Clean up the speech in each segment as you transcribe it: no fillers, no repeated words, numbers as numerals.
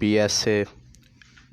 PSA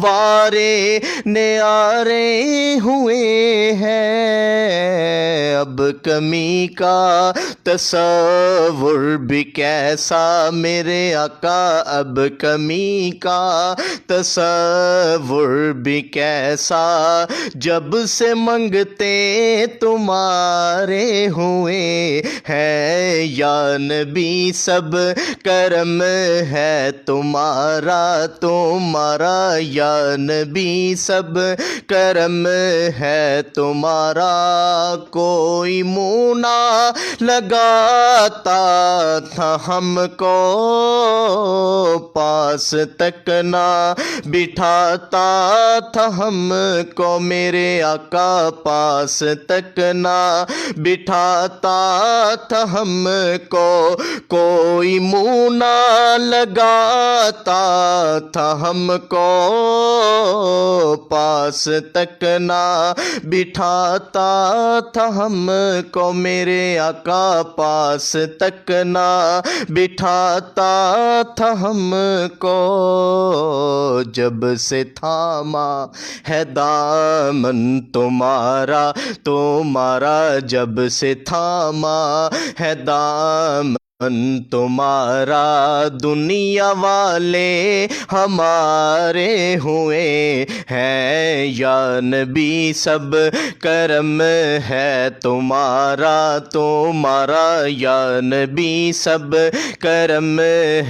وارے نیارے ہوئے ہیں، اب کمی کا تصور بھی کیسا میرے آقا، اب کمی کا تصور بھی کیسا، جب سے منگتے تمہارے ہوئے ہیں یا نبی، سب کرم ہے تمہارا تمہارا، یا نبی سب کرم ہے تمہارا، کوئی منہ نہ لگاتا تھا ہم کو، پاس تک نہ بٹھاتا تھا ہم کو، میرے آقا پاس تک نہ بٹھاتا تھا ہم کو، کوئی منہ نہ لگاتا تھا ہم کو، پاس تک نہ بٹھاتا تھا ہم کو، میرے آقا پاس تک نہ بٹھاتا تھا ہم کو، جب سے تھاما ہے دامن تمہارا تمہارا، جب سے تھاما ہے دامن تمہارا، دنیا والے ہمارے ہوئے ہیں یا نبی، سب کرم ہے تمہارا تمہارا، یا نبی سب کرم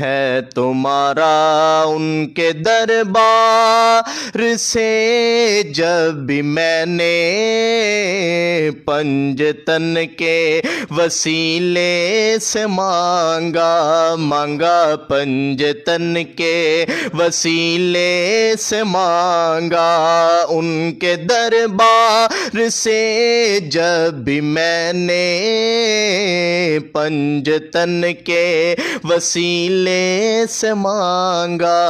ہے تمہارا، ان کے دربار سے جب بھی میں نے پنجتن کے وسیلے سے مانگا پنجتن کے وسیلے سے مانگا، ان کے دربار سے جب بھی میں نے پنجتن کے وسیلے سے مانگا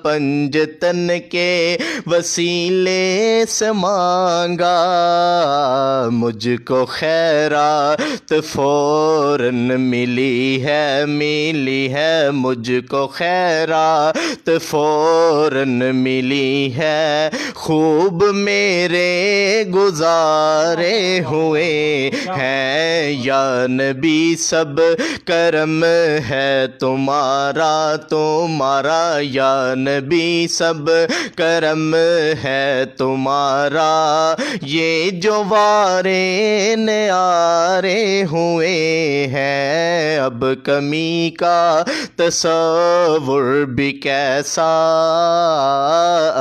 پنجتن کے وسیلے سے مانگا، مجھ کو خیرات فوراً ملی ہے مجھ کو خیرات فوراً ملی ہے، خوب میرے گزارے ہوئے ہیں یا نبی، سب کرم ہے تمہارا تمہارا، یا نبی سب کرم ہے تمہارا، یہ جو وارے نیارے ہوئے ہیں، اب کمی کا تصور بھی کیسا،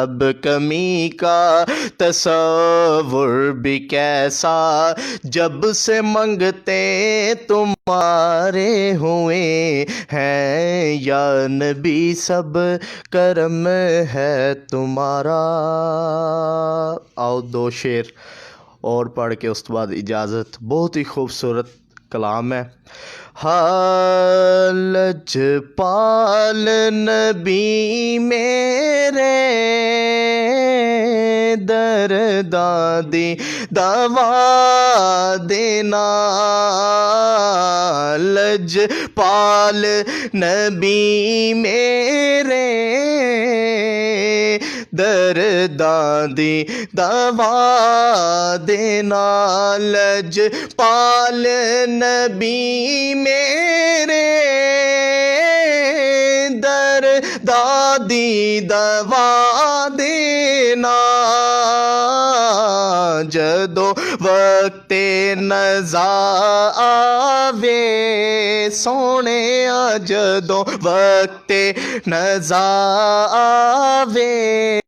اب کمی کا تصور بھی کیسا، جب سے منگتے تمہارے ہوئے ہیں یا نبی، سب کرم ہے تمہارا۔ آؤ دو شعر اور پڑھ کے اس کے بعد اجازت۔ بہت ہی خوبصورت کلام ہے۔ لجپال نبی میرے درداں دی دوا دینا، لجپال نبی میرے درداں دی دوا دینا، لجپال نبی میرے درداں دی دوا دینا، جدو وقت نزا آوے سونے، جدو وقت نزا آوے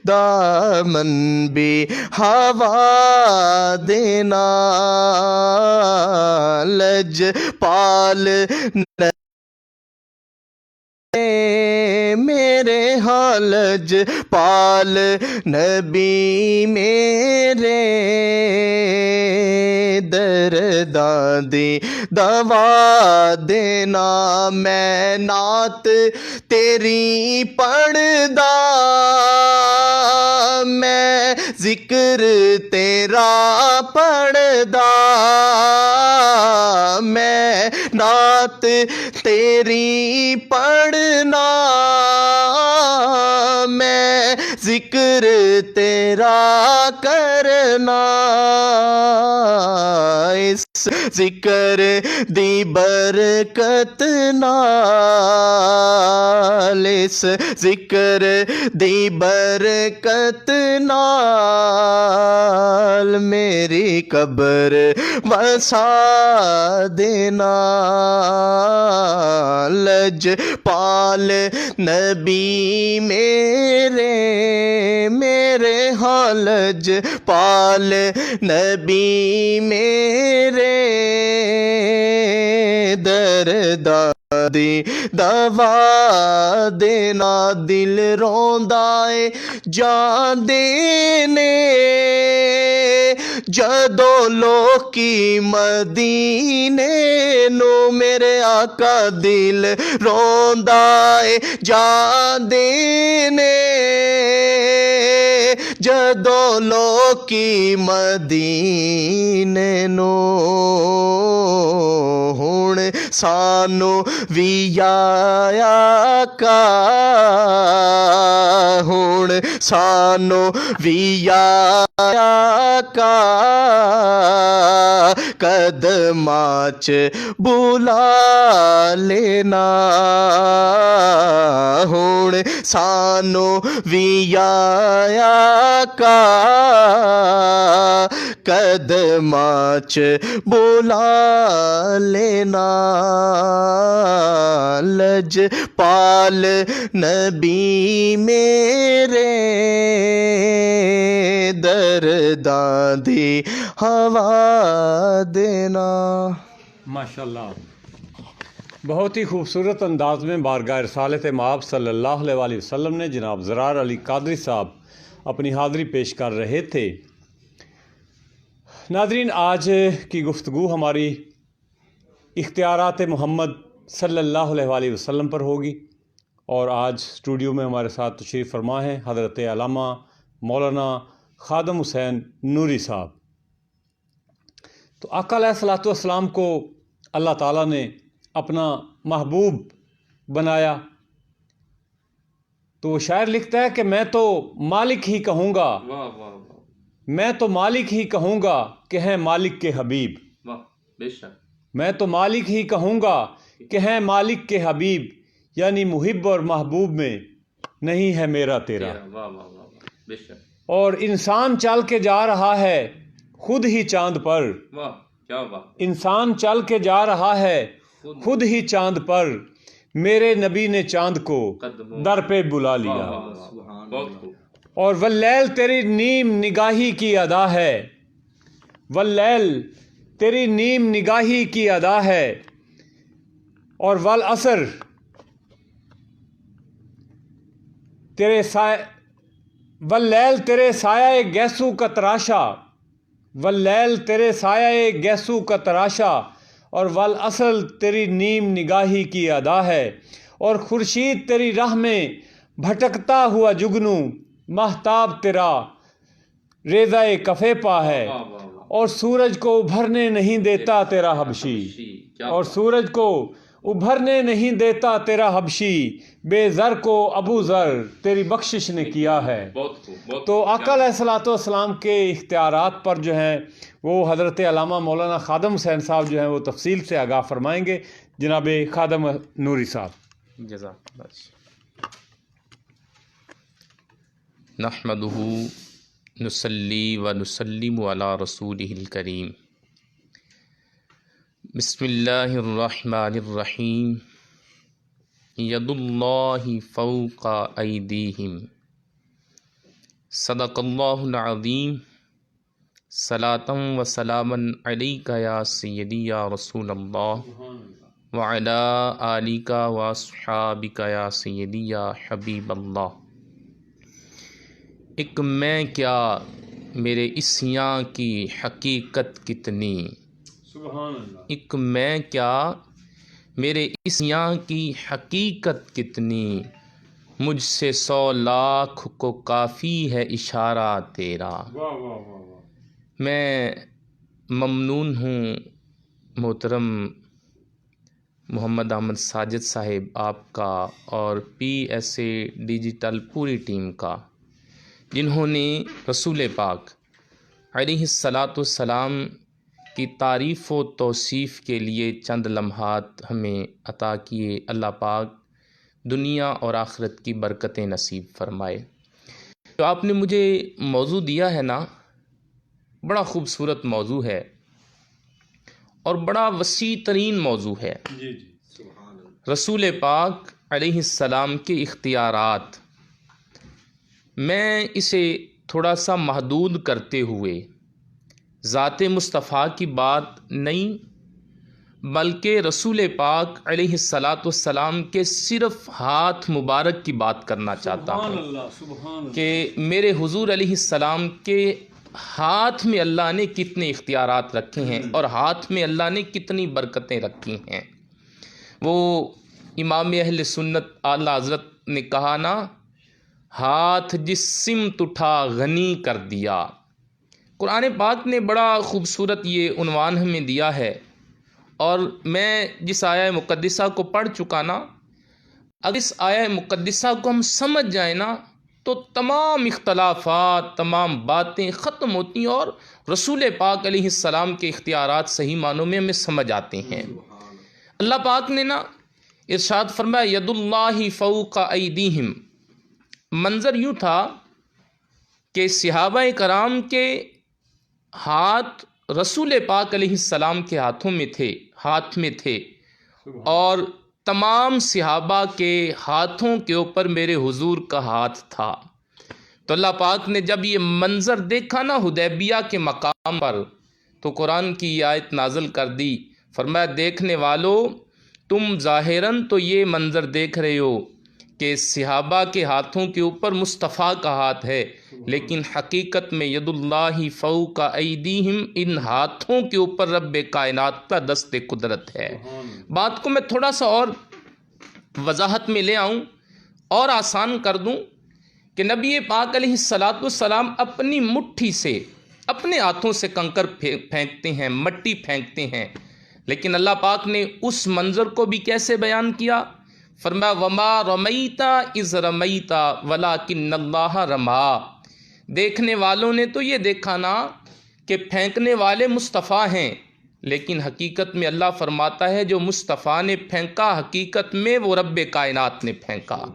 دامن بھی ہوا دینا، لجپال میرے حالج پال نبی میرے درداں دی دوا دینا، میں نعت تیری پڑھدا، میں ذکر تیرا پڑھدا، میں نعت تیری پڑھنا، ذکر تیرا کرنا اس ذکر دی برکت نال اس ذکر دی برکت نال میری قبر وسا دینا لج پال نبی میرے ہاں لج پال نبی میرے دردی دوا دینا دل روندا ہے جان دینے جدو لوکی مدینے نو میرے آقا دل روندا ہے جان دینے جدو لوکی مدینے نو ہن سانو وی آقا ہن سانو وی آقا قدماں چ بلا لینا ہن سانو وی آقا قدماں چ بلا لینا لج پال نبی میرے درداں دی ہوا دینا۔ ماشاءاللہ، بہت ہی خوبصورت انداز میں بارگاہ رسالت مآب صلی اللہ علیہ وسلم نے جناب زرار علی قادری صاحب اپنی حاضری پیش کر رہے تھے۔ ناظرین، آج کی گفتگو ہماری اختیارات محمد صلی اللہ علیہ وسلم پر ہوگی، اور آج اسٹوڈیو میں ہمارے ساتھ تشریف فرما ہیں حضرت علامہ مولانا خادم حسین نوری صاحب۔ تو آقا علیہ الصلوۃ والسلام کو اللہ تعالیٰ نے اپنا محبوب بنایا، تو وہ شاعر لکھتا ہے کہ میں تو مالک ہی کہوں گا، میں تو مالک ہی کہوں گا کہ ہیں مالک کے حبیب، میں تو مالک ہی کہوں گا کہ ہیں مالک کے حبیب، یعنی محب اور محبوب میں نہیں ہے میرا تیرا۔ اور انسان چل کے جا رہا ہے خود ہی چاند پر، انسان چل کے جا رہا ہے خود ہی چاند پر، میرے نبی نے چاند کو در پہ بلا لیا۔ اور واللیل تیری نیم نگاہی کی ادا ہے، واللیل تیری نیم نگاہی کی ادا ہے، اور والعصر تیرے واللیل تیرے سایہ گیسو کا تراشا، واللیل تیرے سایہ گیسو کا تراشا، اور والعصر تیری نیم نگاہی کی ادا ہے، اور خورشید تیری راہ میں بھٹکتا ہوا جگنو، مہتاب تیرا ریزہ کفے پا ہے، اور سورج کو ابھرنے نہیں دیتا تیرا حبشی، اور سورج کو ابھرنے نہیں دیتا تیرا حبشی، بے زر کو ابو ذر تیری بخشش نے کیا ہے۔ تو آقا علیہ الصلوۃ والسلام کے اختیارات پر جو ہیں وہ حضرت علامہ مولانا خادم حسین صاحب جو ہیں وہ تفصیل سے آگاہ فرمائیں گے۔ جناب خادم نوری صاحب، جزاک اللہ۔ نحمدہ نصلی و نسلم علی رسولہ الکریم۔ بسم اللہ الرحمن الرحیم۔ ید اللہ فوق ایدیہم، صدق اللہ العظیم۔ صلاۃ و سلاما علیک یا سیدی یا رسول اللہ، وعلی آلک و اصحابک یا سیدی یا حبیب اللہ۔ ایک میں کیا میرے اس یاں کی حقیقت کتنی، سبحان اللہ۔ ایک میں کیا میرے اس یاں کی حقیقت کتنی، مجھ سے 100 لاکھ کو کافی ہے اشارہ تیرا۔ واہ واہ واہ واہ۔ میں ممنون ہوں محترم محمد احمد ساجد صاحب آپ کا اور پی ایس اے ڈیجیٹل پوری ٹیم کا جنہوں نے رسول پاک علیہ الصلاۃ والسلام کی تعریف و توصیف کے لیے چند لمحات ہمیں عطا کیے۔ اللہ پاک دنیا اور آخرت کی برکتیں نصیب فرمائے۔ جو آپ نے مجھے موضوع دیا ہے نا، بڑا خوبصورت موضوع ہے اور بڑا وسیع ترین موضوع ہے۔ رسول پاک علیہ السلام کے اختیارات۔ میں اسے تھوڑا سا محدود کرتے ہوئے ذات مصطفیٰ کی بات نہیں بلکہ رسول پاک علیہ الصلاۃ والسلام کے صرف ہاتھ مبارک کی بات کرنا چاہتا ہوں کہ میرے حضور علیہ السلام کے ہاتھ میں اللہ نے کتنے اختیارات رکھے ہیں اور ہاتھ میں اللہ نے کتنی برکتیں رکھی ہیں۔ وہ امام اہل سنت اعلیٰ حضرت نے کہا نا، ہاتھ جس سمت اٹھا غنی کر دیا۔ قرآن پاک نے بڑا خوبصورت یہ عنوان ہمیں دیا ہے، اور میں جس آیہ مقدسہ کو پڑھ چکا نا، اگر اس آیہ مقدسہ کو ہم سمجھ جائیں نا تو تمام اختلافات، تمام باتیں ختم ہوتی ہیں اور رسول پاک علیہ السلام کے اختیارات صحیح معنوں میں ہمیں سمجھ آتے ہیں۔ اللہ پاک نے نا ارشاد فرمایا ید اللہ فوق ایدیہم۔ منظر یوں تھا کہ صحابہ کرام کے ہاتھ رسول پاک علیہ السلام کے ہاتھ میں تھے اور تمام صحابہ کے ہاتھوں کے اوپر میرے حضور کا ہاتھ تھا۔ تو اللہ پاک نے جب یہ منظر دیکھا نا حدیبیہ کے مقام پر، تو قرآن کی یہ آیت نازل کر دی۔ فرمایا دیکھنے والو، تم ظاہراً تو یہ منظر دیکھ رہے ہو کہ صحابہ کے ہاتھوں کے اوپر مصطفیٰ کا ہاتھ ہے، لیکن حقیقت میں ید اللہ فوق ایدیہم، ان ہاتھوں کے اوپر رب کائنات کا دست قدرت ہے۔ بات کو میں تھوڑا سا اور وضاحت میں لے آؤں اور آسان کر دوں کہ نبی پاک علیہ الصلاۃ والسلام اپنی مٹھی سے، اپنے ہاتھوں سے کنکر پھینکتے ہیں، مٹی پھینکتے ہیں، لیکن اللہ پاک نے اس منظر کو بھی کیسے بیان کیا؟ فرمایا وما رمیتا اذ رمیتا ولکن اللہ رما۔ دیکھنے والوں نے تو یہ دیکھا نا کہ پھینکنے والے مصطفیٰ ہیں، لیکن حقیقت میں اللہ فرماتا ہے جو مصطفیٰ نے پھینکا حقیقت میں وہ رب کائنات نے پھینکا۔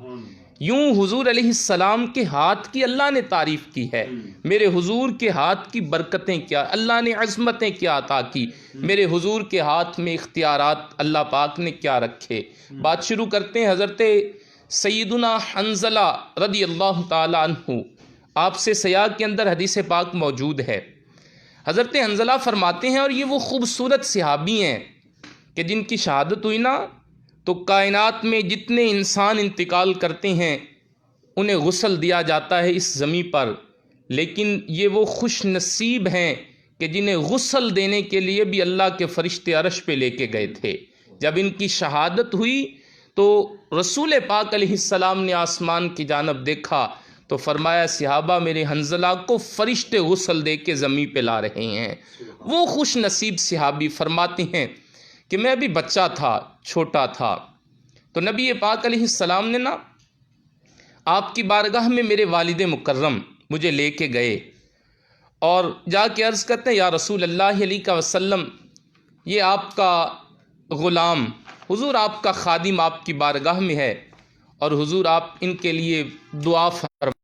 یوں حضور علیہ السلام کے ہاتھ کی اللہ نے تعریف کی ہے، میرے حضور کے ہاتھ کی برکتیں کیا، اللہ نے عظمتیں کیا عطا کی، میرے حضور کے ہاتھ میں اختیارات اللہ پاک نے کیا رکھے۔ بات شروع کرتے ہیں حضرت سیدنا حنظلہ رضی اللہ تعالی عنہ۔ آپ سے سیاق کے اندر حدیث پاک موجود ہے۔ حضرت حنظلہ فرماتے ہیں، اور یہ وہ خوبصورت صحابی ہیں کہ جن کی شہادت ہوئی نا تو کائنات میں جتنے انسان انتقال کرتے ہیں انہیں غسل دیا جاتا ہے اس زمین پر، لیکن یہ وہ خوش نصیب ہیں کہ جنہیں غسل دینے کے لیے بھی اللہ کے فرشتے عرش پہ لے کے گئے تھے۔ جب ان کی شہادت ہوئی تو رسول پاک علیہ السلام نے آسمان کی جانب دیکھا تو فرمایا صحابہ میرے حنظلہ کو فرشتے غسل دے کے زمین پہ لا رہے ہیں۔ وہ خوش نصیب صحابی فرماتے ہیں کہ میں بھی بچہ تھا، چھوٹا تھا، تو نبی پاک علیہ السلام نے نا آپ کی بارگاہ میں میرے والد مکرم مجھے لے کے گئے اور جا کے عرض کرتے ہیں یا رسول اللہ علیہ وسلم، یہ آپ کا غلام حضور آپ کا خادم آپ کی بارگاہ میں ہے اور حضور آپ ان کے لیے دعا فرمائیں۔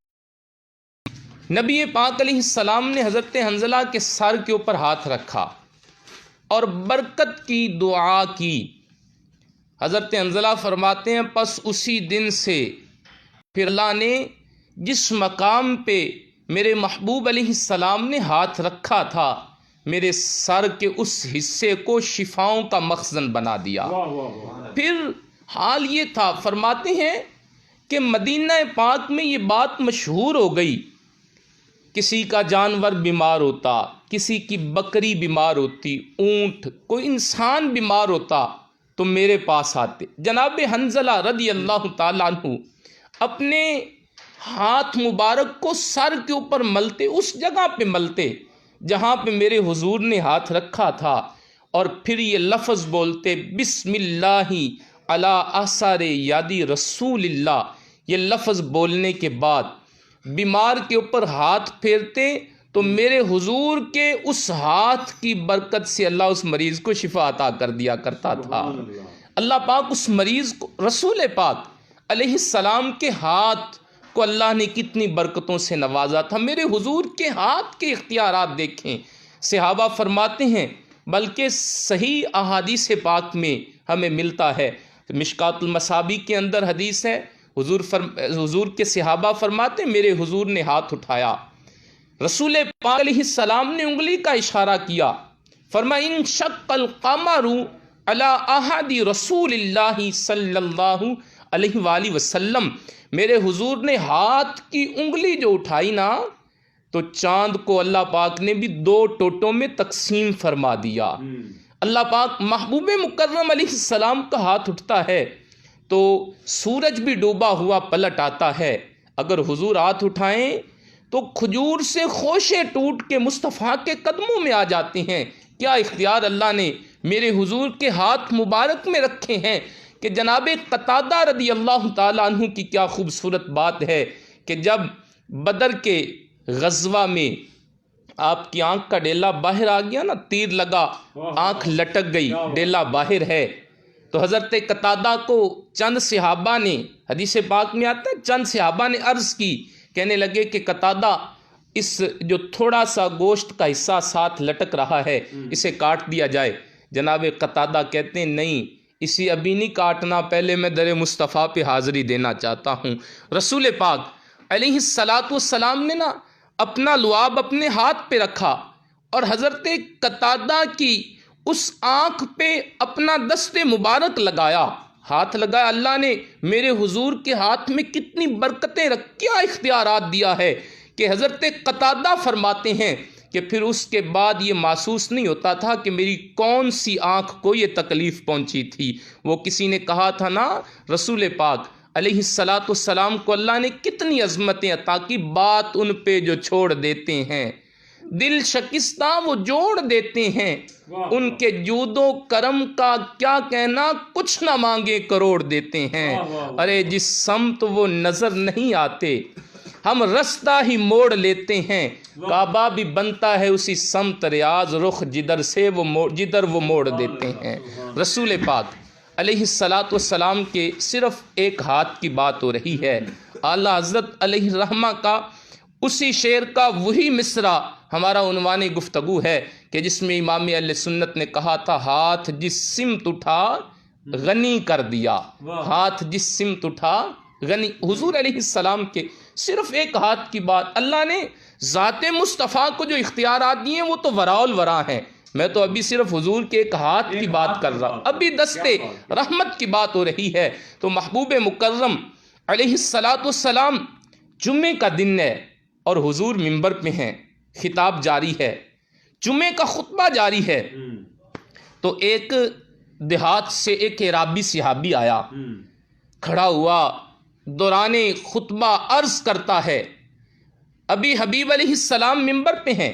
نبی پاک علیہ السلام نے حضرت حنظلہ کے سر کے اوپر ہاتھ رکھا اور برکت کی دعا کی۔ حضرت حنظلہ فرماتے ہیں پس اسی دن سے پھر اللہ نے جس مقام پہ میرے محبوب علیہ السلام نے ہاتھ رکھا تھا میرے سر کے اس حصے کو شفاؤں کا مخزن بنا دیا۔ پھر حال یہ تھا، فرماتے ہیں کہ مدینہ پاک میں یہ بات مشہور ہو گئی، کسی کا جانور بیمار ہوتا، کسی کی بکری بیمار ہوتی، اونٹ، کوئی انسان بیمار ہوتا تو میرے پاس آتے۔ جناب حنظلہ رضی اللہ تعالیٰ عنہ اپنے ہاتھ مبارک کو سر کے اوپر ملتے، اس جگہ پہ ملتے جہاں پہ میرے حضور نے ہاتھ رکھا تھا، اور پھر یہ لفظ بولتے بسم اللہ علی آثار یادی رسول اللہ۔ یہ لفظ بولنے کے بعد بیمار کے اوپر ہاتھ پھیرتے تو میرے حضور کے اس ہاتھ کی برکت سے اللہ اس مریض کو شفا عطا کر دیا کرتا تھا۔ اللہ پاک اس مریض کو، رسول پاک علیہ السلام کے ہاتھ کو اللہ نے کتنی برکتوں سے نوازا تھا۔ میرے حضور کے ہاتھ کے اختیارات دیکھیں۔ صحابہ فرماتے ہیں، بلکہ صحیح احادیث پاک میں ہمیں ملتا ہے، مشکات المصابیح کے اندر حدیث ہے، حضور کے صحابہ فرماتے میرے حضور نے ہاتھ اٹھایا، رسول پاک علیہ السلام نے انگلی کا اشارہ کیا، فرمایا انشق القمر علی احد رسول اللہ صلی اللہ علیہ وآلہ وسلم، میرے حضور نے ہاتھ کی انگلی جو اٹھائی نا تو چاند کو اللہ پاک نے بھی 2 ٹوٹوں میں تقسیم فرما دیا۔ اللہ پاک محبوب مکرم علیہ السلام کا ہاتھ اٹھتا ہے تو سورج بھی ڈوبا ہوا پلٹ آتا ہے۔ اگر حضور ہاتھ اٹھائیں تو کھجور سے خوشے ٹوٹ کے مصطفیٰ کے قدموں میں آ جاتے ہیں۔ کیا اختیار اللہ نے میرے حضور کے ہاتھ مبارک میں رکھے ہیں کہ جناب قتادہ رضی اللہ تعالیٰ عنہ کی کیا خوبصورت بات ہے کہ جب بدر کے غزوہ میں آپ کی آنکھ کا ڈیلا باہر آ گیا نا، تیر لگا، آنکھ لٹک گئی، ڈیلا باہر ہے، تو حضرت قتادہ کو چند صحابہ نے، حدیث پاک میں آتا ہے، چند صحابہ نے عرض کی، کہنے لگے کہ قتادہ اس جو تھوڑا سا گوشت کا حصہ ساتھ لٹک رہا ہے اسے کاٹ دیا جائے۔ جناب قتادہ کہتے ہیں نہیں، اسی ابھی نہیں کاٹنا، پہلے میں در مصطفیٰ پہ حاضری دینا چاہتا ہوں۔ رسول پاک علیہ السلام نے نا اپنا لعاب اپنے ہاتھ پہ رکھا اور حضرت قتادہ کی اس آنکھ پہ اپنا دست مبارک لگایا، ہاتھ لگایا۔ اللہ نے میرے حضور کے ہاتھ میں کتنی برکتیں کیا اختیارات دیا ہے کہ حضرت قتادہ فرماتے ہیں کہ پھر اس کے بعد یہ محسوس نہیں ہوتا تھا کہ میری کون سی آنکھ کو یہ تکلیف پہنچی تھی۔ وہ کسی نے کہا تھا نا رسول پاک علیہ السلام کو اللہ نے کتنی عظمتیں عطا کی، بات ان پہ جو چھوڑ دیتے ہیں دل شکستہ وہ جوڑ دیتے ہیں، ان کے جود و کرم کا کیا کہنا، کچھ نہ مانگے کروڑ دیتے ہیں۔ ارے جس سمت وہ نظر نہیں آتے ہم رستہ ہی موڑ لیتے ہیں، کعبہ بھی بنتا ہے اسی سمت ریاض، رخ جدھر وہ موڑ دیتے ہیں۔ رسول پاک علیہ السلام کے صرف ایک ہاتھ کی بات ہو رہی ہے۔ اعلیٰ حضرت علیہ الرحمہ کا اسی شعر کا وہی مصرع ہمارا عنوان گفتگو ہے کہ جس میں امام اہل سنت نے کہا تھا، ہاتھ جس سمت اٹھا غنی کر دیا، ہاتھ جس سمت اٹھا غنی۔ حضور علیہ السلام کے صرف ایک ہاتھ کی بات، اللہ نے ذات مصطفیٰ کو جو اختیارات دیے ہیں وہ تو وراء الورا ہیں۔ میں تو ابھی صرف حضور کے ایک ہاتھ کی بات کر رہا ہوں، ابھی دستے رحمت کی بات ہو رہی ہے۔ تو محبوب مکرم علیہ السلام جمعے کا دن ہے اور حضور منبر پہ ہیں، خطاب جاری ہے، جمعے کا خطبہ جاری ہے، تو ایک دیہات سے ایک عرابی صحابی آیا، کھڑا ہوا، دوران خطبہ عرض کرتا ہے، ابھی حبیب علیہ السلام منبر پہ ہیں،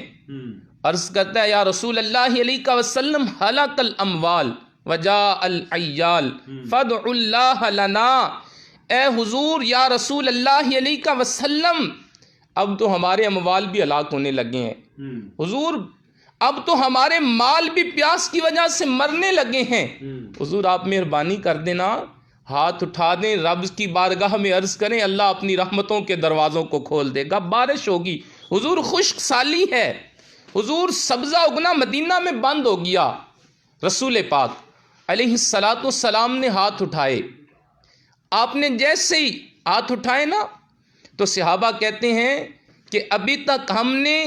عرض کرتا ہے یا رسول اللہ علیہ وسلم ہلاک الاموال وجاء العیال فادع اللہ لنا، اے حضور یا رسول اللہ علیہ وسلم اب تو ہمارے اموال بھی ہلاک ہونے لگے ہیں، حضور اب تو ہمارے مال بھی پیاس کی وجہ سے مرنے لگے ہیں، حضور آپ مہربانی کر دینا، ہاتھ اٹھا دیں، رب کی بارگاہ میں عرض کریں، اللہ اپنی رحمتوں کے دروازوں کو کھول دے گا، بارش ہوگی۔ حضور خشک سالی ہے، حضور سبزہ اگنا مدینہ میں بند ہو گیا۔ رسول پاک علیہ السلام نے ہاتھ اٹھائے، آپ نے جیسے ہی ہاتھ اٹھائے نا تو صحابہ کہتے ہیں کہ ابھی تک ہم نے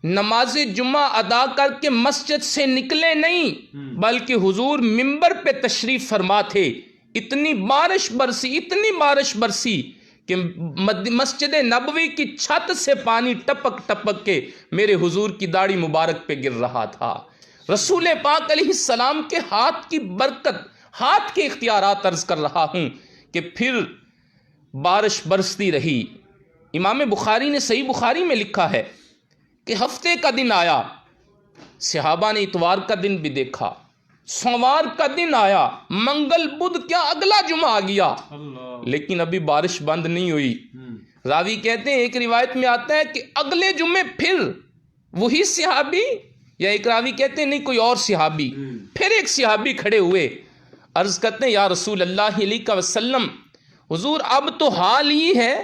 نماز جمعہ ادا کر کے مسجد سے نکلے نہیں، بلکہ حضور منبر پہ تشریف فرما تھے، اتنی بارش برسی کہ مسجد نبوی کی چھت سے پانی ٹپک ٹپک کے میرے حضور کی داڑھی مبارک پہ گر رہا تھا۔ رسول پاک علیہ السلام کے ہاتھ کی برکت، ہاتھ کے اختیارات عرض کر رہا ہوں کہ پھر بارش برستی رہی۔ امام بخاری نے صحیح بخاری میں لکھا ہے کہ ہفتے کا دن آیا، صحابہ نے اتوار کا دن بھی دیکھا، سوموار کا دن آیا، منگل بدھ کیا اگلا جمعہ آ گیا، لیکن ابھی بارش بند نہیں ہوئی۔ راوی کہتے ہیں ایک روایت میں آتا ہے کہ اگلے جمعے پھر وہی صحابی، یا ایک راوی کہتے ہیں نہیں کوئی اور صحابی، پھر ایک صحابی کھڑے ہوئے، عرض کرتے ہیں یا رسول اللہ علیہ وسلم، حضور اب تو حال یہ ہے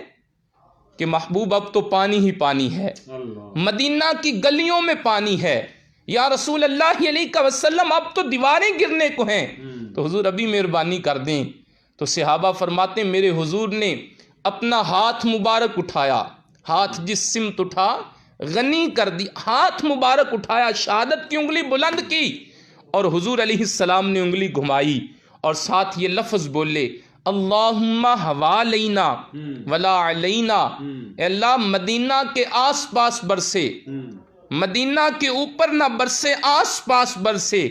کہ محبوب اب تو پانی ہی پانی ہے، مدینہ کی گلیوں میں پانی ہے، یا رسول اللہ علیہ وسلم اب تو دیواریں گرنے کو ہیں، تو حضور ابھی مہربانی کر دیں۔ تو صحابہ فرماتے ہیں میرے حضور نے اپنا ہاتھ مبارک اٹھایا، ہاتھ جس سمت اٹھا غنی کر دی، ہاتھ مبارک اٹھایا، شہادت کی انگلی بلند کی، اور حضور علیہ السلام نے انگلی گھمائی اور ساتھ یہ لفظ بولے اللہم حوالینا ولا علینا، اے اللہ مدینہ کے آس پاس برسے، مدینہ کے اوپر نہ برسے، آس پاس برسے۔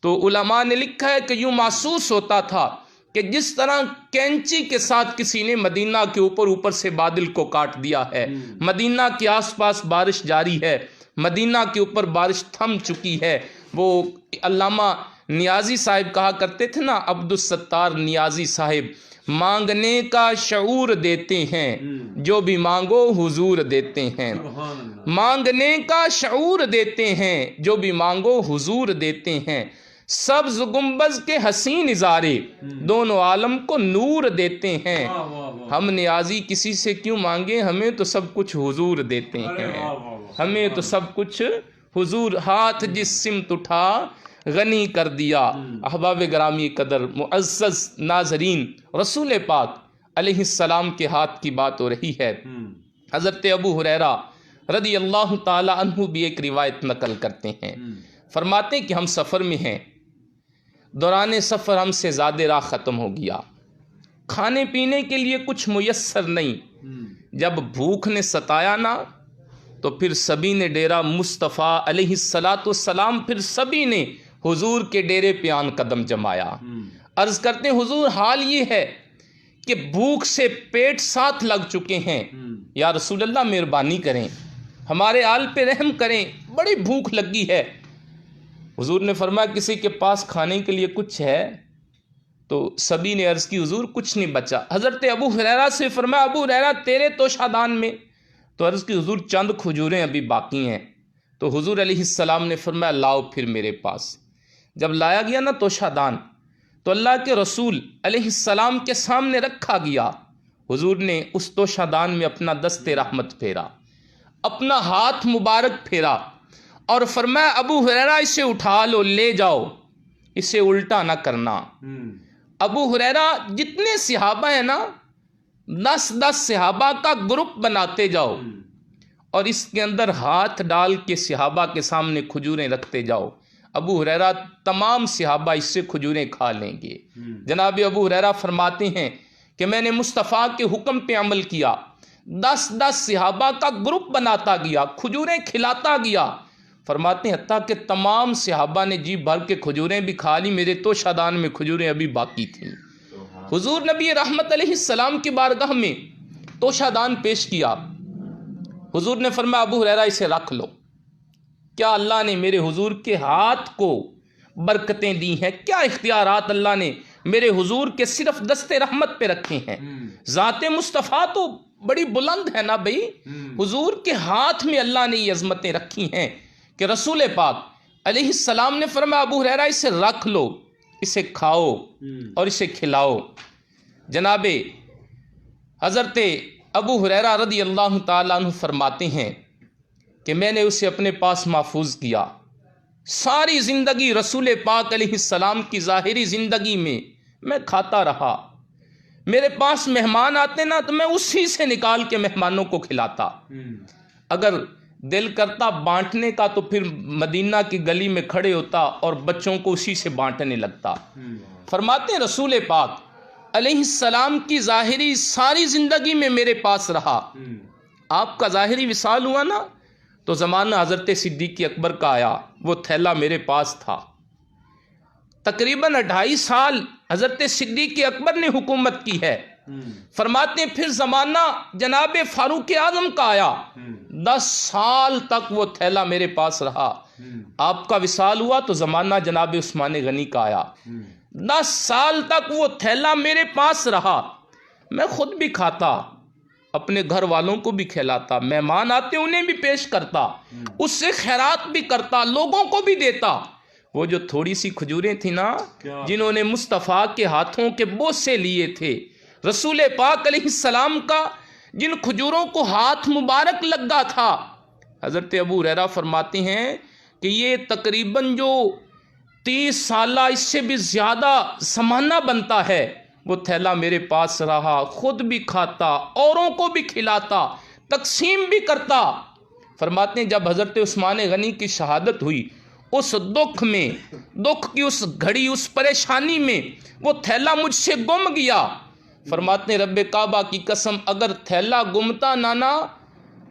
تو علماء نے لکھا ہے کہ یوں محسوس ہوتا تھا کہ جس طرح کینچی کے ساتھ کسی نے مدینہ کے اوپر سے بادل کو کاٹ دیا ہے، مدینہ کے آس پاس بارش جاری ہے، مدینہ کے اوپر بارش تھم چکی ہے۔ وہ علامہ نیازی صاحب کہا کرتے تھے نا، عبدالستار نیازی صاحب، مانگنے کا شعور دیتے ہیں جو بھی مانگو حضور دیتے ہیں، مانگنے کا شعور دیتے ہیں جو بھی مانگو حضور دیتے ہیں، سبز گنبد کے حسین نظارے دونوں عالم کو نور دیتے ہیں، ہم نیازی کسی سے کیوں مانگے، ہمیں تو سب کچھ حضور دیتے ہیں، ہمیں تو سب کچھ حضور، ہاتھ جس سمت اٹھا غنی کر دیا۔ احباب گرامی قدر معزز ناظرین، رسول پاک علیہ السلام کے ہاتھ کی بات ہو رہی ہے۔ حضرت ابو ہریرہ رضی اللہ تعالی عنہ بھی ایک روایت نقل کرتے ہیں، فرماتے ہیں کہ ہم سفر میں ہیں، دوران سفر ہم سے زیادہ راہ ختم ہو گیا، کھانے پینے کے لیے کچھ میسر نہیں، جب بھوک نے ستایا نا تو پھر سبھی نے ڈیرہ مصطفیٰ علیہ السلام، پھر سبھی نے حضور کے ڈیرے پہ آن قدم جمایا۔ عرض کرتے ہیں حضور حال یہ ہے کہ بھوک سے پیٹ ساتھ لگ چکے ہیں، یا رسول اللہ مہربانی کریں، ہمارے آل پہ رحم کریں، بڑی بھوک لگی ہے۔ حضور نے فرمایا کسی کے پاس کھانے کے لیے کچھ ہے؟ تو سبھی نے عرض کی حضور کچھ نہیں بچا۔ حضرت ابو ہریرہ سے فرمایا ابو ہریرہ تیرے توشہ دان میں؟ تو عرض کی حضور چند کھجوریں ابھی باقی ہیں۔ تو حضور علیہ السلام نے فرمایا لاؤ پھر میرے پاس۔ جب لایا گیا نا توشہ دان، تو اللہ کے رسول علیہ السلام کے سامنے رکھا گیا، حضور نے اس توشہ دان میں اپنا دست رحمت پھیرا، اپنا ہاتھ مبارک پھیرا، اور فرمایا ابو ہریرہ اسے اٹھا لو، لے جاؤ، اسے الٹا نہ کرنا۔ ابو ہریرہ جتنے صحابہ ہیں نا، 10 صحابہ کا گروپ بناتے جاؤ اور اس کے اندر ہاتھ ڈال کے صحابہ کے سامنے کھجوریں رکھتے جاؤ، ابو ہریرہ تمام صحابہ اس سے کھجوریں کھا لیں گے۔ جناب ابو ہریرہ فرماتے ہیں کہ میں نے مصطفیٰ کے حکم پہ عمل کیا، 10 صحابہ کا گروپ بناتا گیا، کھجوریں کھلاتا گیا۔ فرماتے ہیں حتیٰ کہ تمام صحابہ نے جی بھر کے کھجوریں بھی کھا لی، میرے توشہ دان میں کھجوریں ابھی باقی تھیں۔ حضور نبی رحمت علیہ السلام کی بارگاہ میں توشہ دان پیش کیا، حضور نے فرمایا ابو ہریرہ اسے رکھ لو۔ کیا اللہ نے میرے حضور کے ہاتھ کو برکتیں دی ہیں، کیا اختیارات اللہ نے میرے حضور کے صرف دست رحمت پہ رکھے ہیں۔ ذات مصطفیٰ تو بڑی بلند ہے نا بھائی، حضور کے ہاتھ میں اللہ نے یہ عظمتیں رکھی ہیں کہ رسول پاک علیہ السلام نے فرمایا ابو ہریرہ اسے رکھ لو، اسے کھاؤ اور اسے کھلاؤ۔ جناب حضرت ابو ہریرہ رضی اللہ تعالیٰ عنہ فرماتے ہیں کہ میں نے اسے اپنے پاس محفوظ کیا، ساری زندگی رسول پاک علیہ السلام کی ظاہری زندگی میں کھاتا رہا، میرے پاس مہمان آتے نا تو میں اسی سے نکال کے مہمانوں کو کھلاتا، اگر دل کرتا بانٹنے کا تو پھر مدینہ کی گلی میں کھڑے ہوتا اور بچوں کو اسی سے بانٹنے لگتا۔ فرماتے ہیں رسول پاک علیہ السلام کی ظاہری ساری زندگی میں میرے پاس رہا، آپ کا ظاہری وصال ہوا نا تو زمانہ حضرت صدیق اکبر کا آیا، وہ تھیلا میرے پاس تھا، تقریباً 2.5 سال حضرت صدیق اکبر نے حکومت کی ہے۔ فرماتے ہیں پھر زمانہ جناب فاروق اعظم کا آیا، 10 سال تک وہ تھیلا میرے پاس رہا، آپ کا وصال ہوا تو زمانہ جناب عثمان غنی کا آیا، 10 سال تک وہ تھیلا میرے پاس رہا، میں خود بھی کھاتا، اپنے گھر والوں کو بھی کھلاتا، مہمان آتے انہیں بھی پیش کرتا، اس سے خیرات بھی کرتا، لوگوں کو بھی دیتا۔ وہ جو تھوڑی سی کھجوریں تھیں نا، جنہوں نے مصطفیٰ کے ہاتھوں کے بوسے لیے تھے، رسول پاک علیہ السلام کا جن کھجوروں کو ہاتھ مبارک لگا تھا، حضرت ابو ہریرہ فرماتے ہیں کہ یہ تقریباً جو 30 سالہ اس سے بھی زیادہ زمانہ بنتا ہے، وہ تھیلا میرے پاس رہا، خود بھی کھاتا، اوروں کو بھی کھلاتا، تقسیم بھی کرتا۔ فرماتے ہیں جب حضرت عثمان غنی کی شہادت ہوئی، اس دکھ میں، دکھ کی اس گھڑی، اس پریشانی میں وہ تھیلا مجھ سے گم گیا۔ فرماتے ہیں رب کعبہ کی قسم اگر تھیلا گمتا نانا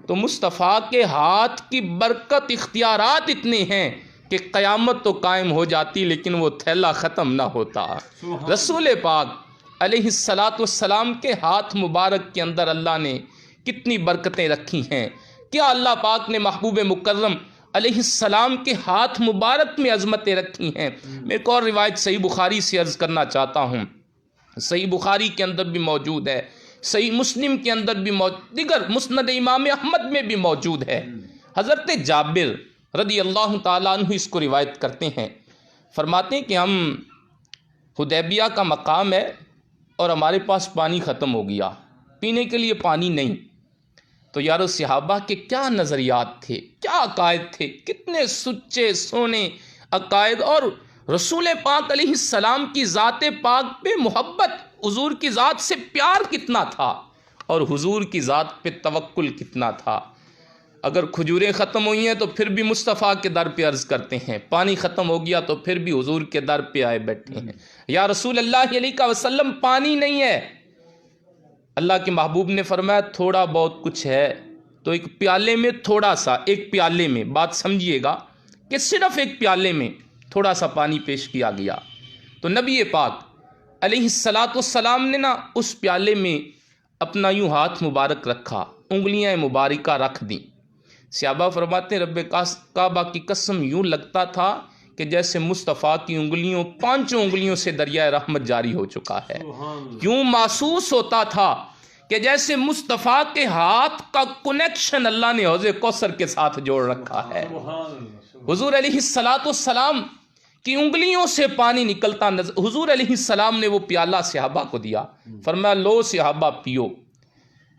تو مصطفیٰ کے ہاتھ کی برکت، اختیارات اتنے ہیں کہ قیامت تو قائم ہو جاتی لیکن وہ تھیلا ختم نہ ہوتا۔ رسول پاک علیہ السلام کے ہاتھ مبارک کے اندر اللہ نے کتنی برکتیں رکھی ہیں۔ کیا اللہ پاک نے محبوب مکرم علیہ السلام کے ہاتھ مبارک میں عظمتیں رکھی ہیں۔ میں ایک اور روایت صحیح بخاری سے عرض کرنا چاہتا ہوں، صحیح بخاری کے اندر بھی موجود ہے، صحیح مسلم کے اندر بھی موجود، دیگر مسند امام احمد میں بھی موجود ہے۔ حضرت جابر رضی اللہ تعالیٰ عنہ اس کو روایت کرتے ہیں، فرماتے ہیں کہ ہم حدیبیہ کا مقام ہے اور ہمارے پاس پانی ختم ہو گیا، پینے کے لیے پانی نہیں۔ تو یارو صحابہ کے کیا نظریات تھے، کیا عقائد تھے، کتنے سچے سونے عقائد، اور رسول پاک علیہ السلام کی ذات پاک پہ محبت، حضور کی ذات سے پیار کتنا تھا اور حضور کی ذات پہ توکل کتنا تھا۔ اگر کھجوریں ختم ہوئی ہیں تو پھر بھی مصطفیٰ کے در پہ عرض کرتے ہیں، پانی ختم ہو گیا تو پھر بھی حضور کے در پہ آئے بیٹھے ہیں، یا رسول اللہ علیہ وسلم پانی نہیں ہے۔ اللہ کے محبوب نے فرمایا تھوڑا بہت کچھ ہے، تو ایک پیالے میں تھوڑا سا، ایک پیالے میں، بات سمجھیے گا کہ صرف ایک پیالے میں تھوڑا سا پانی پیش کیا گیا۔ تو نبی پاک علیہ السلام نے نا اس پیالے میں اپنا یوں ہاتھ مبارک رکھا، انگلیاں مبارکہ رکھ دیں۔ صحابہ فرماتے ہیں رب کعبہ کی قسم یوں لگتا تھا کہ جیسے مصطفیٰ کی انگلیوں، 5 انگلیوں سے دریائے رحمت جاری ہو چکا ہے۔ یوں محسوس ہوتا تھا کہ جیسے مصطفیٰ کے ہاتھ کا کنیکشن اللہ نے حوض کوثر کے ساتھ جوڑ رکھا ہے۔ حضور علیہ السلام کی انگلیوں سے پانی نکلتا نظر، حضور علیہ السلام نے وہ پیالہ صحابہ کو دیا، فرمایا لو صحابہ پیو۔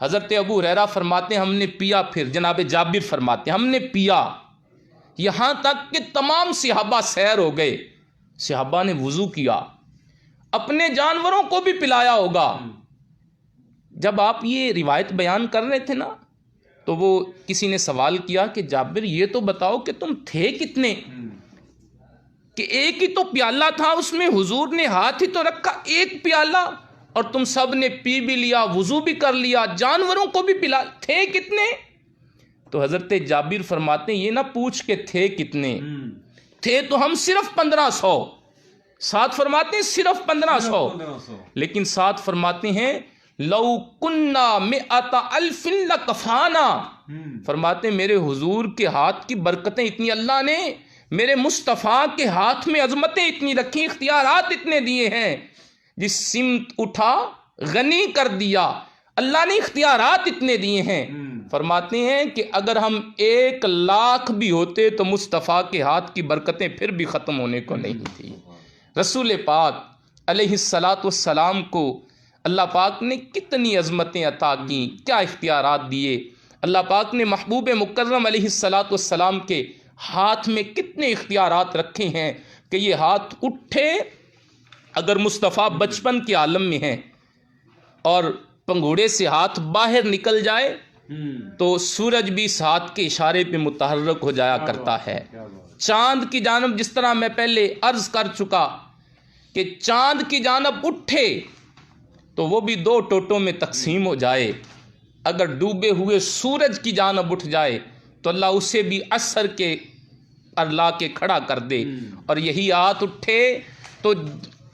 حضرت ابو ہریرہ فرماتے ہیں ہم نے پیا، پھر جناب جابر فرماتے ہیں ہم نے پیا یہاں تک کہ تمام صحابہ سیر ہو گئے۔ صحابہ نے وضو کیا، اپنے جانوروں کو بھی پلایا ہوگا۔ جب آپ یہ روایت بیان کر رہے تھے نا تو وہ کسی نے سوال کیا کہ جابر یہ تو بتاؤ کہ تم تھے کتنے، کہ ایک ہی تو پیالہ تھا، اس میں حضور نے ہاتھ ہی تو رکھا، ایک پیالہ، اور تم سب نے پی بھی لیا، وضو بھی کر لیا، جانوروں کو بھی پلا، تھے کتنے؟ تو حضرت جابر فرماتے ہیں یہ نہ پوچھ کے تھے کتنے، تھے تو ہم صرف 1500، ساتھ فرماتے ہیں صرف 1500، لیکن ساتھ فرماتے ہیں لو کننا مئۃ الف لکفانا، فرماتے ہیں میرے حضور کے ہاتھ کی برکتیں اتنی اللہ نے میرے مصطفیٰ کے ہاتھ میں عظمتیں اتنی رکھی، اختیارات اتنے دیے ہیں، جس سمت اٹھا غنی کر دیا، اللہ نے اختیارات اتنے دیے ہیں۔ فرماتے ہیں کہ اگر ہم 1,00,000 بھی ہوتے تو مصطفیٰ کے ہاتھ کی برکتیں پھر بھی ختم ہونے کو نہیں تھی۔ رسول پاک علیہ السلام کو اللہ پاک نے کتنی عظمتیں عطا کیں، کیا اختیارات دیے۔ اللہ پاک نے محبوب مکرم علیہ السلام کے ہاتھ میں کتنے اختیارات رکھے ہیں کہ یہ ہاتھ اٹھے، اگر مصطفیٰ بچپن کے عالم میں ہیں اور پنگھوڑے سے ہاتھ باہر نکل جائے تو سورج بھی اس ہاتھ کے اشارے پہ متحرک ہو جایا کرتا ہے۔ چاند کی جانب جس طرح میں پہلے عرض کر چکا کہ چاند کی جانب اٹھے تو وہ بھی 2 ٹوٹوں میں تقسیم ہو جائے، اگر ڈوبے ہوئے سورج کی جانب اٹھ جائے تو اللہ اسے بھی عصر کے لا کے کھڑا کر دے، اور یہی ہاتھ اٹھے تو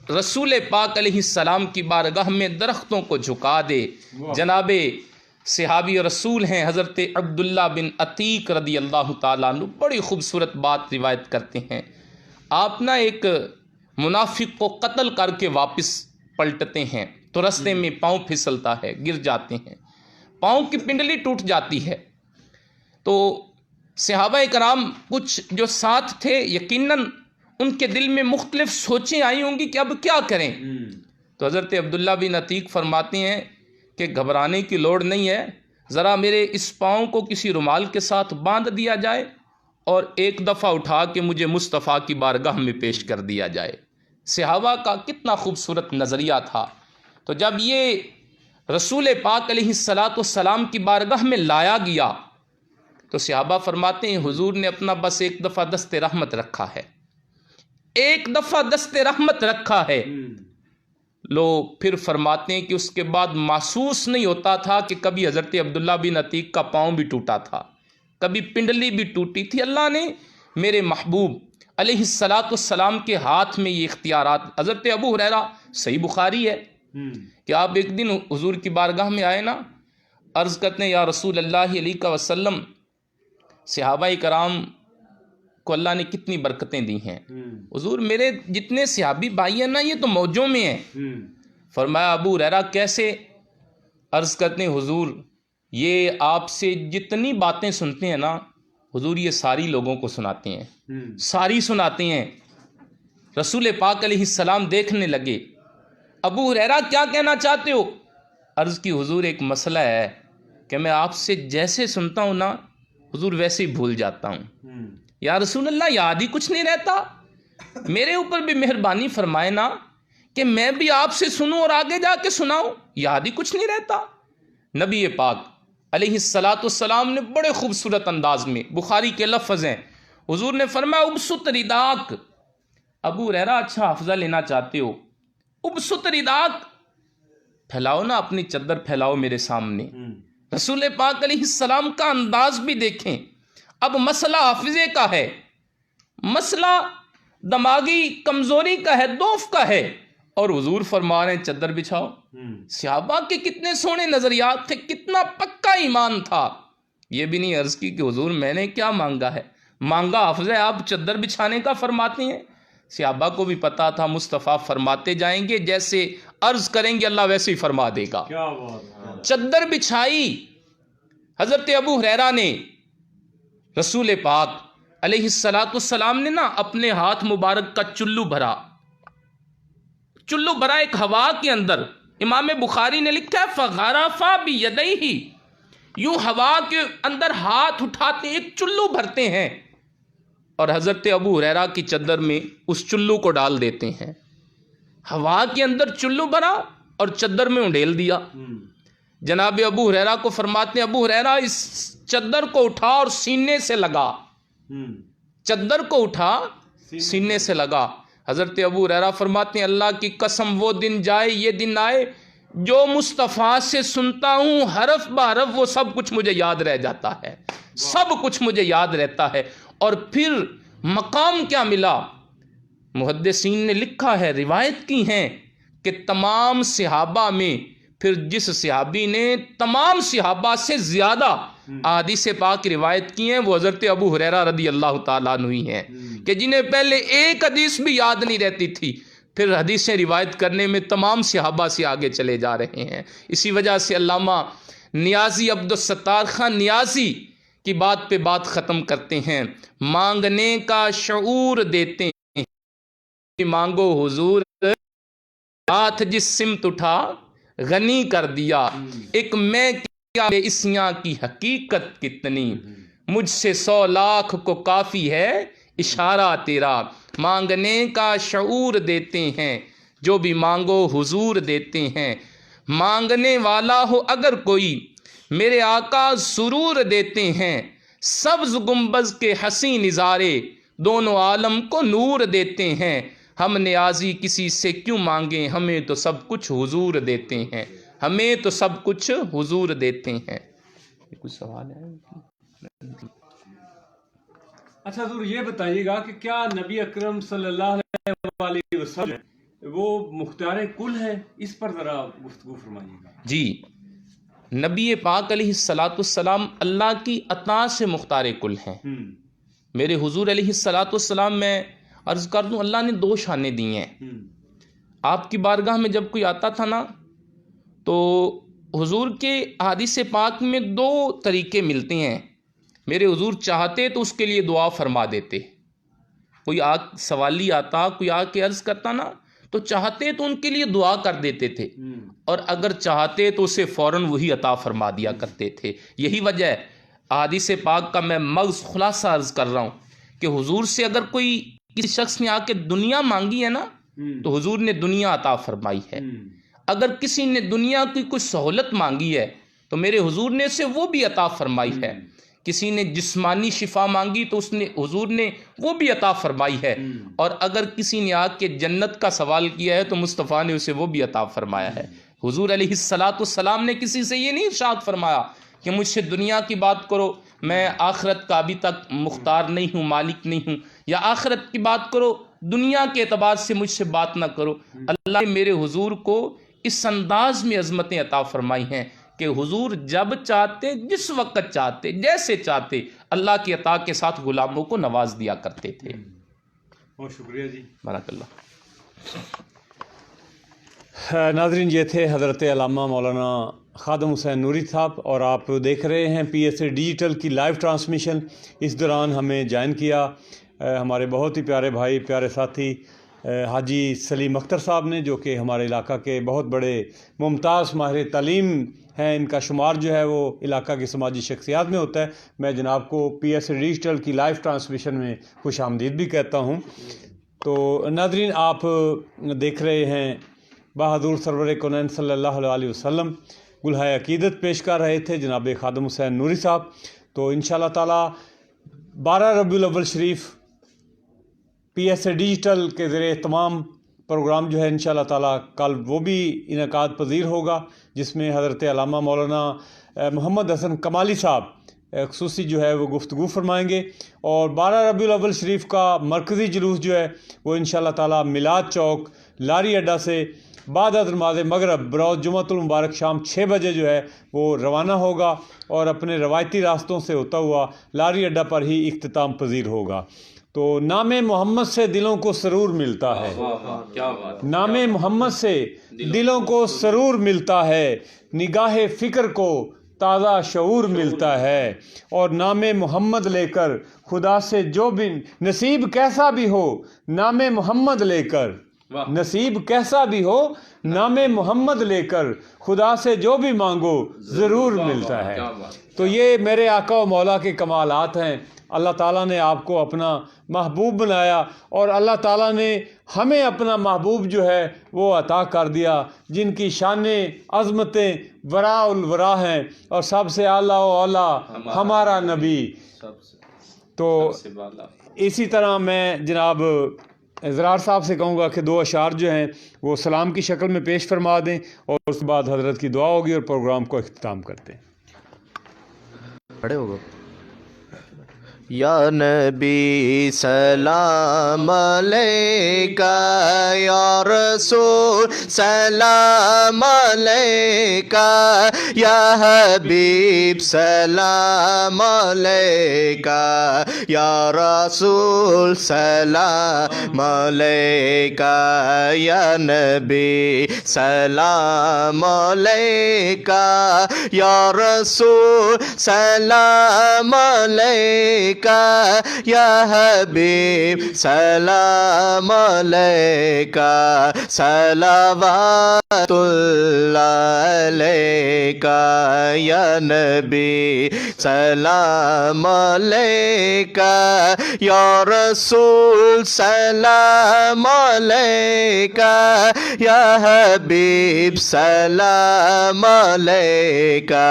رسول پاک علیہ السلام کی بارگاہ میں درختوں کو جھکا دے۔ جناب صحابی رسول ہیں حضرت عبداللہ بن عتیق رضی اللہ تعالیٰ عنہ، بڑی خوبصورت بات روایت کرتے ہیں۔ آپ نہ ایک منافق کو قتل کر کے واپس پلٹتے ہیں تو رستے میں پاؤں پھسلتا ہے، گر جاتے ہیں۔ پاؤں کی پنڈلی ٹوٹ جاتی ہے۔ تو صحابہ کرام کچھ جو ساتھ تھے یقیناً ان کے دل میں مختلف سوچیں آئی ہوں گی کہ اب کیا کریں۔ تو حضرت عبداللہ بن عتیق فرماتے ہیں کہ گھبرانے کی لوڑ نہیں ہے، ذرا میرے اس پاؤں کو کسی رومال کے ساتھ باندھ دیا جائے اور ایک دفعہ اٹھا کے مجھے مصطفیٰ کی بارگاہ میں پیش کر دیا جائے۔ صحابہ کا کتنا خوبصورت نظریہ تھا۔ تو جب یہ رسول پاک علیہ السلام کی بارگاہ میں لایا گیا تو صحابہ فرماتے ہیں حضور نے اپنا بس ایک دفعہ دست رحمت رکھا ہے، ایک دفعہ دست رحمت رکھا ہے۔ لوگ پھر فرماتے ہیں کہ اس کے بعد محسوس نہیں ہوتا تھا کہ کبھی حضرت عبداللہ بن عتیق کا پاؤں بھی ٹوٹا تھا، کبھی پنڈلی بھی ٹوٹی تھی۔ اللہ نے میرے محبوب علیہ السلام کے ہاتھ میں یہ اختیارات۔ حضرت ابو ہریرہ صحیح بخاری ہے کہ آپ ایک دن حضور کی بارگاہ میں آئے نا، عرض کرتے ہیں یا رسول اللہ علیہ وسلم، صحابہ کرام کو اللہ نے کتنی برکتیں دی ہیں، حضور میرے جتنے صحابی بھائی ہیں نا یہ تو موجوں میں ہیں۔ فرمایا ابو ہریرہ کیسے؟ عرض کرتے ہیں حضور یہ آپ سے جتنی باتیں سنتے ہیں نا حضور یہ ساری لوگوں کو سناتے ہیں، ساری سناتے ہیں۔ رسول پاک علیہ السلام دیکھنے لگے، ابو ہریرہ کیا کہنا چاہتے ہو؟ عرض کی حضور ایک مسئلہ ہے کہ میں آپ سے جیسے سنتا ہوں نا حضور ویسے ہی بھول جاتا ہوں۔ یا رسول اللہ یاد ہی کچھ نہیں رہتا، میرے اوپر بھی مہربانی فرمائے نا کہ میں بھی آپ سے سنوں اور آگے جا کے سناؤں، یاد ہی کچھ نہیں رہتا۔ نبی پاک علیہ السلام نے بڑے خوبصورت انداز میں، بخاری کے لفظ ہیں، حضور نے فرمایا ابسط رداک۔ ابو ہریرہ اچھا حافظہ لینا چاہتے ہو، ابسط رداک، پھیلاؤ نا اپنی چادر پھیلاؤ میرے سامنے۔ رسول پاک علیہ السلام کا انداز بھی دیکھیں۔ اب مسئلہ حافظے کا ہے، مسئلہ دماغی کمزوری کا ہے، دوف کا ہے، اور حضور فرما رہے ہیں چادر بچھاؤ۔ صحابہ کے کتنے سونے نظریات تھے، کتنا پکا ایمان تھا۔ یہ بھی نہیں عرض کی کہ حضور میں نے کیا مانگا ہے، مانگا حافظ ہے، آپ چادر بچھانے کا فرماتے ہیں۔ صحابہ کو بھی پتا تھا مصطفیٰ فرماتے جائیں گے، جیسے عرض کریں گے اللہ ویسے ہی فرما دے گا۔ چادر بچھائی حضرت ابو ہریرہ نے، رسول پاک علیہ السلام نے نا اپنے ہاتھ مبارک کا چلو بھرا ایک ہوا کے اندر۔ امام بخاری نے لکھا ہے فغرفا بیدیہ، یوں ہوا کے اندر ہاتھ اٹھاتے ایک چلو بھرتے ہیں اور حضرت ابو ہریرہ کی چادر میں اس چلو کو ڈال دیتے ہیں۔ ہوا کے اندر چلو بھرا اور چادر میں انڈیل دیا۔ جناب ابو ہریرہ کو فرماتے ہیں ابو ہریرہ اس چادر کو اٹھا اور سینے سے لگا، چادر کو اٹھا سینے سے لگا۔ حضرت ابو ہریرہ فرماتے ہیں اللہ کی قسم وہ دن جائے یہ دن آئے جو مصطفیٰ سے سنتا ہوں حرف بحرف وہ سب کچھ مجھے یاد رہ جاتا ہے، سب کچھ مجھے یاد رہتا ہے۔ اور پھر مقام کیا ملا؟ محدثین نے لکھا ہے، روایت کی ہیں کہ تمام صحابہ میں پھر جس صحابی نے تمام صحابہ سے زیادہ احادیث پاک روایت کی ہیں وہ حضرت ابو ہریرہ رضی اللہ تعالیٰ عنہ ہی ہیں، کہ جنہیں پہلے ایک حدیث بھی یاد نہیں رہتی تھی پھر حدیثیں روایت کرنے میں تمام صحابہ سے آگے چلے جا رہے ہیں۔ اسی وجہ سے علامہ نیازی عبدالستار خان نیازی کی بات پہ بات ختم کرتے ہیں، مانگنے کا شعور دیتے ہیں، مانگو حضور، ہاتھ جس سمت اٹھا غنی کر دیا، ایک میں کیا اسیاں کی حقیقت کتنی، مجھ سے 100 لاکھ کو کافی ہے اشارہ تیرا، مانگنے کا شعور دیتے ہیں، جو بھی مانگو حضور دیتے ہیں، مانگنے والا ہو اگر کوئی میرے آقا ضرور دیتے ہیں، سبز گنبد کے حسین نظارے دونوں عالم کو نور دیتے ہیں، ہم نیازی کسی سے کیوں مانگیں، ہمیں تو سب کچھ حضور دیتے ہیں، ہمیں تو سب کچھ حضور دیتے ہیں۔ کچھ سوال ہے؟ اچھا حضور یہ بتائیے گا کہ کیا نبی اکرم صلی اللہ علیہ وسلم وہ مختار کل ہے؟ اس پر ذرا گفتگو فرمائیے گا۔ جی، نبی پاک علیہ السلام اللہ کی عطا سے مختار کل ہیں۔ میرے حضور علیہ السلام میں عرض کر دوں اللہ نے 2 شانیں دی ہیں۔ آپ کی بارگاہ میں جب کوئی آتا تھا نا تو حضور کے احادیث پاک میں دو طریقے ملتے ہیں۔ میرے حضور چاہتے تو اس کے لیے دعا فرما دیتے، کوئی سوالی آتا، کوئی آ کے عرض کرتا نا تو چاہتے تو ان کے لیے دعا کر دیتے تھے، اور اگر چاہتے تو اسے فوراً وہی عطا فرما دیا کرتے تھے۔ یہی وجہ ہے احادیث پاک کا میں مغز خلاصہ عرض کر رہا ہوں کہ حضور سے اگر کوئی کسی شخص نے آ کے دنیا مانگی ہے نا تو حضور نے دنیا عطا فرمائی ہے، اگر کسی نے دنیا کی کوئی سہولت مانگی ہے تو میرے حضور نے اسے وہ بھی عطا فرمائی ہے، کسی نے جسمانی شفا مانگی تو اس نے حضور نے وہ بھی عطا فرمائی ہے، اور اگر کسی نے آ کے جنت کا سوال کیا ہے تو مصطفیٰ نے اسے وہ بھی عطا فرمایا ہے۔ حضور علیہ السلام نے کسی سے یہ نہیں ارشاد فرمایا کہ مجھ سے دنیا کی بات کرو، میں آخرت کا ابھی تک مختار نہیں ہوں، مالک نہیں ہوں، یا آخرت کی بات کرو، دنیا کے اعتبار سے مجھ سے بات نہ کرو۔ اللہ نے میرے حضور کو اس انداز میں عظمتیں عطا فرمائی ہیں کہ حضور جب چاہتے، جس وقت چاہتے، جیسے چاہتے، اللہ کی عطا کے ساتھ غلاموں کو نواز دیا کرتے تھے۔ بہت شکریہ جی، بارک اللہ۔ ناظرین یہ تھے حضرت علامہ مولانا خادم حسین نوری صاحب، اور آپ دیکھ رہے ہیں پی ایس اے ڈیجیٹل کی لائیو ٹرانسمیشن۔ اس دوران ہمیں جوائن کیا ہمارے بہت ہی پیارے بھائی، پیارے ساتھی حاجی سلیم اختر صاحب نے، جو کہ ہمارے علاقہ کے بہت بڑے ممتاز ماہر تعلیم ہیں۔ ان کا شمار جو ہے وہ علاقہ کی سماجی شخصیات میں ہوتا ہے۔ میں جناب کو پی ایس اے ڈیجیٹل کی لائیو ٹرانسمیشن میں خوش آمدید بھی کہتا ہوں۔ تو ناظرین آپ دیکھ رہے ہیں بہادر سرور کونین صلی اللہ علیہ وسلم گلہائے عقیدت پیش کر رہے تھے جناب خادم حسین نوری صاحب۔ تو انشاءاللہ تعالی 12 ربیع الاول شریف پی ایس اے ڈیجیٹل کے زیر اہتمام پروگرام جو ہے انشاءاللہ تعالی کل وہ بھی انعقاد پذیر ہوگا، جس میں حضرت علامہ مولانا محمد حسن کمالی صاحب خصوصی جو ہے وہ گفتگو فرمائیں گے، اور 12 ربیع الاول شریف کا مرکزی جلوس جو ہے وہ انشاءاللہ تعالی میلاد چوک لاری اڈا سے بعد از نماز مغرب بروز جمعۃ المبارک شام 6 بجے جو ہے وہ روانہ ہوگا، اور اپنے روایتی راستوں سے ہوتا ہوا لاری اڈا پر ہی اختتام پذیر ہوگا۔ تو نام محمد سے دلوں کو سرور ملتا ہے، نام محمد سے دلوں کو سرور ملتا ہے، نگاہ فکر کو تازہ شعور ملتا ہے، اور نام محمد لے کر خدا سے جو بھی نصیب کیسا بھی ہو، نام محمد لے کر نصیب کیسا بھی ہو، نام محمد لے کر خدا سے جو بھی مانگو ضرور ملتا ہے۔ تو یہ میرے آقا و مولا کے کمالات ہیں۔ اللہ تعالیٰ نے آپ کو اپنا محبوب بنایا، اور اللہ تعالیٰ نے ہمیں اپنا محبوب جو ہے وہ عطا کر دیا، جن کی شانیں عظمتیں وراء الورا ہیں، اور سب سے اعلیٰ و اعلیٰ ہمارا نبی۔ تو اسی طرح میں جناب اضرار صاحب سے کہوں گا کہ 2 اشعار جو ہیں وہ سلام کی شکل میں پیش فرما دیں، اور اس کے بعد حضرت کی دعا ہوگی اور پروگرام کو اختتام کرتے ہیں۔ کھڑے ہو گئے۔ یا نبی سلام علیکہ، یا رسول سلام علیکہ، یا حبیب سلام علیکہ، یا رسول سلام علیکہ، یا نبی سلام علیکہ، یا رسول سلام علیکہ، یا حبیب سلام علیکہ، صلوات اللہ علیکہ، یا نبی سلام علیکہ، یا رسول سلام علیکہ، یا حبیب سلام علیکہ،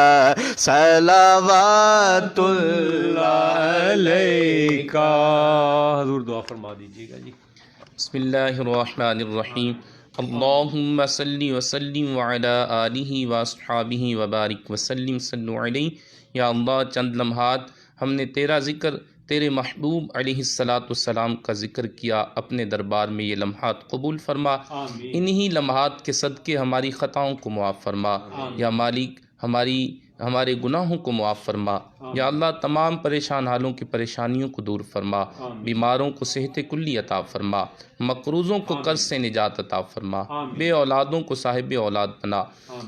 صلوات اللہ علیکہ۔ حضور دعا فرما دیجیے گا جی۔ بسم اللہ الرحمن الرحیم، اللہم صلی وسلم وعلی آلہ واصحابہ وبارک وسلم، صلو علیہ۔ یا اللہ چند لمحات ہم نے تیرا ذکر، تیرے محبوب علیہ السلام کا ذکر کیا، اپنے دربار میں یہ لمحات قبول فرما، انہی لمحات کے صدقے ہماری خطاؤں کو معاف فرما۔ یا مالک ہمارے گناہوں کو معاف فرما۔ یا اللہ تمام پریشان حالوں کی پریشانیوں کو دور فرما، بیماروں کو صحت کلی عطا فرما، مقروضوں کو قرض سے نجات عطا فرما، بے اولادوں کو صاحب اولاد بنا۔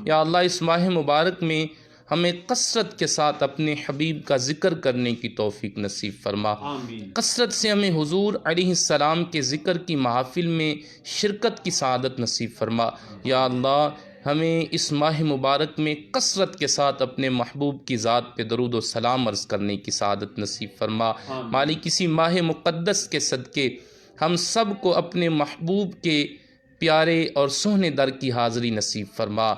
یا اللہ اس ماہ مبارک میں ہمیں کثرت کے ساتھ اپنے حبیب کا ذکر کرنے کی توفیق نصیب فرما، کثرت سے ہمیں حضور علیہ السلام کے ذکر کی محافل میں شرکت کی سعادت نصیب فرما۔ یا اللہ ہمیں اس ماہ مبارک میں کثرت کے ساتھ اپنے محبوب کی ذات پہ درود و سلام عرض کرنے کی سعادت نصیب فرما۔ مالک اسی ماہ مقدس کے صدقے ہم سب کو اپنے محبوب کے پیارے اور سونے در کی حاضری نصیب فرما۔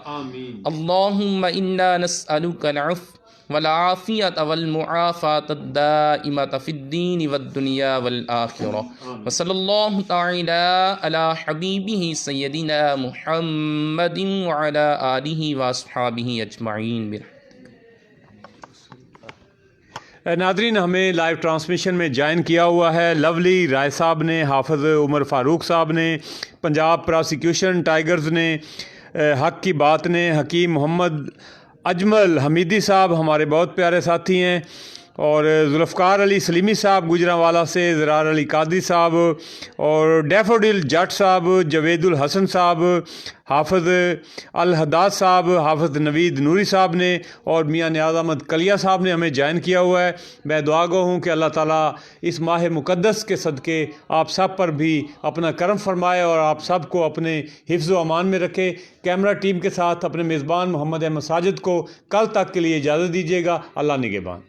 اللہم انا نسألک العفو والعافیۃ والمعافاۃ الدائمۃ فی الدین والدنیا والآخرہ، وصلی اللہ تعالی علی حبیبہ سیدنا محمد وعلی آلہ واصحابہ اجمعین۔ ناظرین ہمیں لائیو ٹرانسمیشن میں جوائن کیا ہوا ہے لولی رائے صاحب نے، حافظ عمر فاروق صاحب نے، پنجاب پراسیکیوشن ٹائیگرز نے، حق کی بات نے، حکیم محمد اجمل حمیدی صاحب ہمارے بہت پیارے ساتھی ہیں، اور ذوالفقار علی سلیمی صاحب گجرانوالہ سے، زرار علی قادری صاحب، اور ڈیفوڈل جٹ صاحب، جوید الحسن صاحب، حافظ الحداد صاحب، حافظ نوید نوری صاحب نے، اور میاں نیاز احمد کلیا صاحب نے ہمیں جوائن کیا ہوا ہے۔ میں دعا گو ہوں کہ اللہ تعالیٰ اس ماہ مقدس کے صدقے آپ سب پر بھی اپنا کرم فرمائے اور آپ سب کو اپنے حفظ و امان میں رکھے۔ کیمرہ ٹیم کے ساتھ اپنے میزبان محمد احمد ساجد کو کل تک کے لیے اجازت دیجیے گا۔ اللہ نگہبان۔